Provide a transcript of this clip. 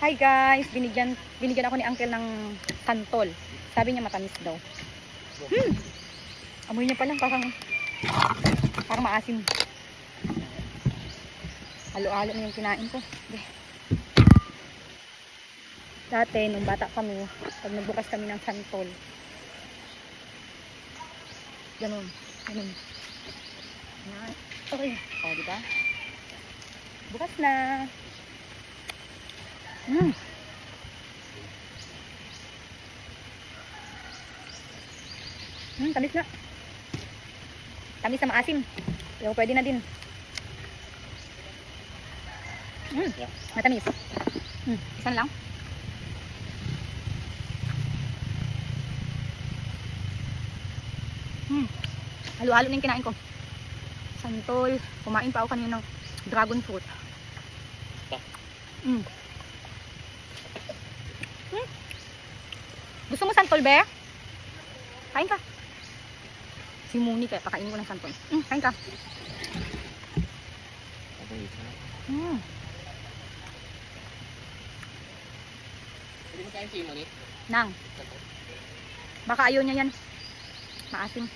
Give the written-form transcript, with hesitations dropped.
Hi guys, binigyan ako ni Uncle ng santol. Sabi niya matamis daw. Amoy niya pa lang parang maasim. Halo-halo na yung kinain ko. Dati, nung bata kami, pag nagbukas kami ng santol, ganun. Okay. O, diba? Bukas na. Tamis na. Tamis na maasim. Pero pwede na din. Matamis. Isan lang. Halo-halo na yung kinain ko. Santol. Kumain pa ako kanina ng dragon fruit. Gusto mo santol, be? Kain ka. Si Muni kaya pakainin ko ng santol. Kain ka. Pwede mo kain si Muni? Nang. Baka ayaw niya yan. Maasim.